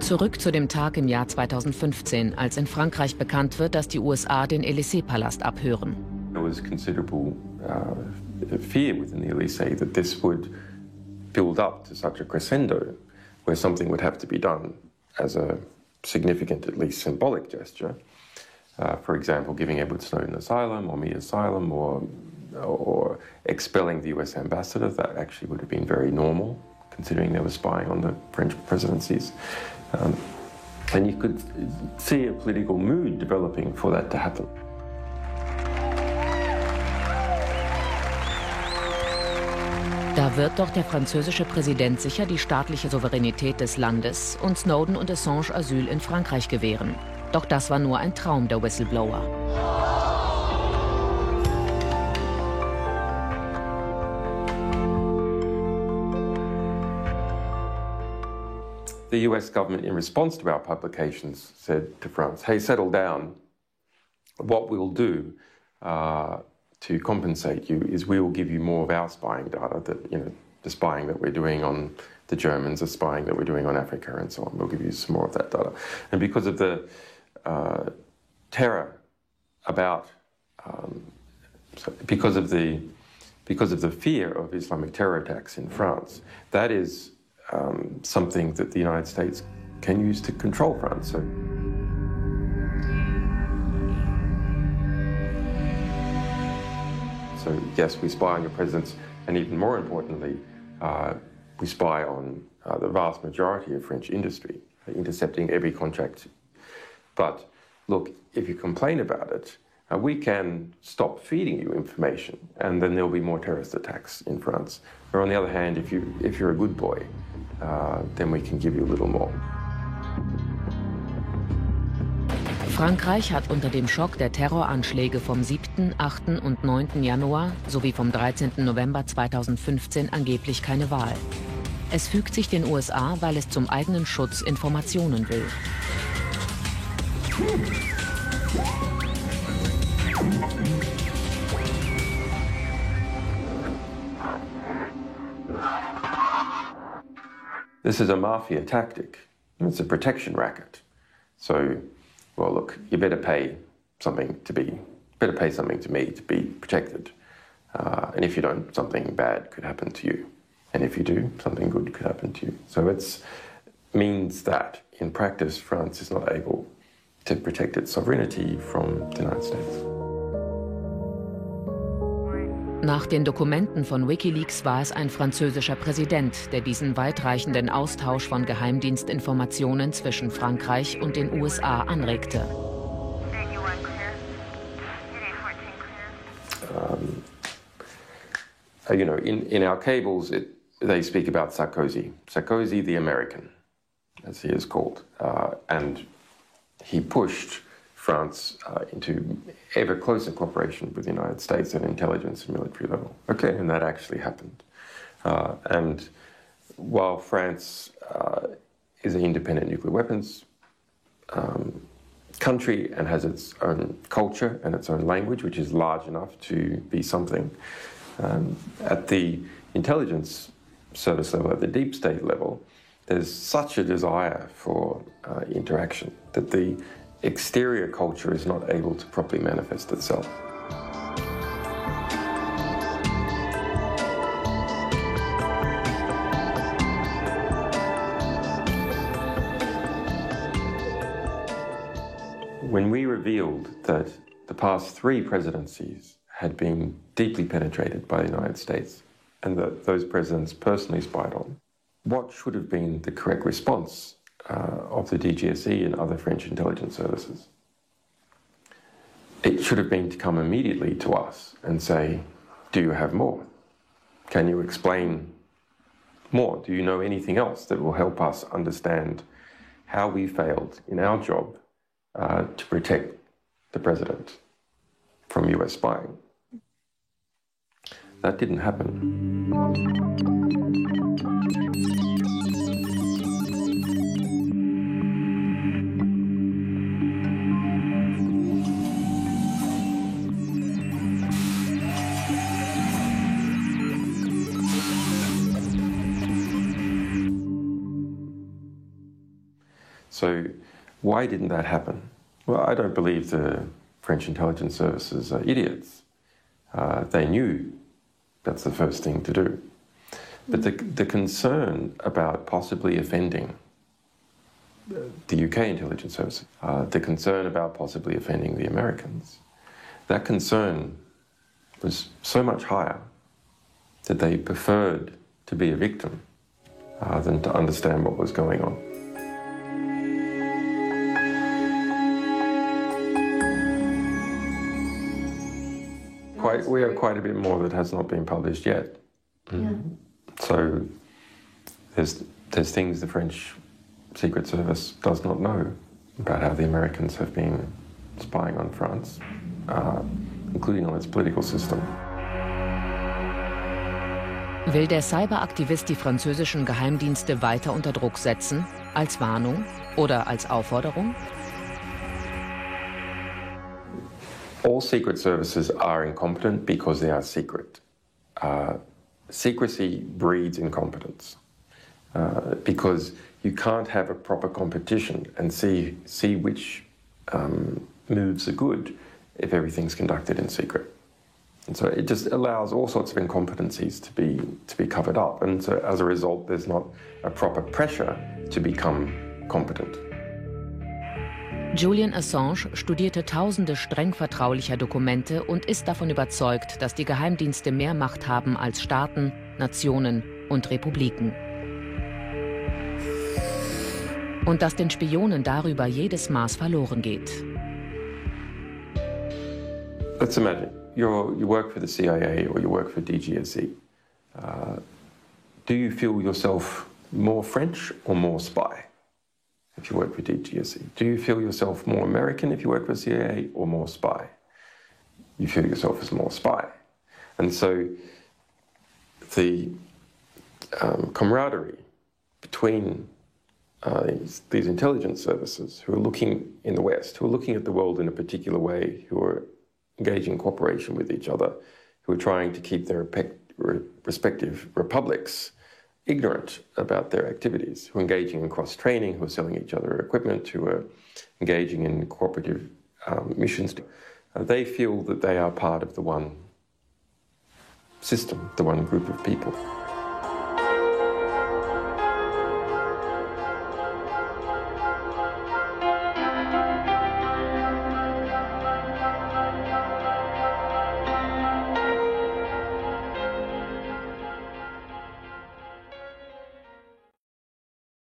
Zurück zu dem Tag im Jahr 2015, als in Frankreich bekannt wird, dass die USA den Élysée-Palast abhören. There was considerable fear within the Élysée that this would build up to such a crescendo where something would have to be done as a significant, at least symbolic gesture. For example, giving Edward Snowden asylum or me asylum or expelling the US ambassador. That actually would have been very normal, considering they were spying on the French presidencies. And you could see a political mood developing for that to happen. Da wird doch der französische Präsident sicher die staatliche Souveränität des Landes und Snowden und Assange Asyl in Frankreich gewähren. Doch das war nur ein Traum der Whistleblower. The US government, in response to our publications, said to France, hey, settle down. What we'll do to compensate you is we will give you more of our spying data, that, the spying that we're doing on the Germans, the spying that we're doing on Africa and so on. We'll give you some more of that data. And because of the terror about, because of the fear of Islamic terror attacks in France, that is something that the United States can use to control France. So yes, we spy on your presidents, and even more importantly, we spy on the vast majority of French industry, intercepting every contract. But look, if you complain about it, we can stop feeding you information, and then there'll be more terrorist attacks in France. Or on the other hand, if you're a good boy, then we can give you a little more. Frankreich hat unter dem Schock der Terroranschläge vom 7., 8. und 9. Januar sowie vom 13. November 2015 angeblich keine Wahl. Es fügt sich den USA, weil es zum eigenen Schutz Informationen will. This is a mafia tactic. It's a protection racket. So, well, look, you better pay something to me to be protected. And if you don't, something bad could happen to you. And if you do, something good could happen to you. So it means that, in practice, France is not able to protect its sovereignty from the United States. Nach den Dokumenten von WikiLeaks war es ein französischer Präsident, der diesen weitreichenden Austausch von Geheimdienstinformationen zwischen Frankreich und den USA anregte. In our cables, they speak about Sarkozy. Sarkozy the American, as he is called. And he pushed France into ever closer cooperation with the United States at intelligence and military level. Okay, and that actually happened. And while France is an independent nuclear weapons country and has its own culture and its own language, which is large enough to be something, at the intelligence service level, at the deep state level, there's such a desire for interaction that the exterior culture is not able to properly manifest itself. When we revealed that the past 3 presidencies had been deeply penetrated by the United States and that those presidents personally spied on, what should have been the correct response of the DGSE and other French intelligence services? It should have been to come immediately to us and say, do you have more? Can you explain more? Do you know anything else that will help us understand how we failed in our job to protect the president from US spying? That didn't happen. So why didn't that happen? Well, I don't believe the French intelligence services are idiots. They knew that's the first thing to do. But the concern about possibly offending the UK intelligence service, the concern about possibly offending the Americans, that concern was so much higher that they preferred to be a victim than to understand what was going on. We have quite a bit more that has not been published yet. Yeah. So there's things the French Secret Service does not know about how the Americans have been spying on France, including on its political system. Will der Cyberaktivist die französischen Geheimdienste weiter unter Druck setzen, als Warnung oder als Aufforderung? All secret services are incompetent because they are secret. Secrecy breeds incompetence because you can't have a proper competition and see which moves are good if everything's conducted in secret. And so it just allows all sorts of incompetencies to be covered up. And so as a result, there's not a proper pressure to become competent. Julian Assange studierte tausende streng vertraulicher Dokumente und ist davon überzeugt, dass die Geheimdienste mehr Macht haben als Staaten, Nationen und Republiken. Und dass den Spionen darüber jedes Maß verloren geht. Let's imagine you work for the CIA or you work for DGSE. Do you feel yourself more French or more spy if you work for DGSE? Do you feel yourself more American if you work for CIA or more spy? You feel yourself as more spy. And so the camaraderie between these intelligence services who are looking in the West, who are looking at the world in a particular way, who are engaging in cooperation with each other, who are trying to keep their respective republics ignorant about their activities, who are engaging in cross-training, who are selling each other equipment, who are engaging in cooperative missions. They feel that they are part of the one system, the one group of people.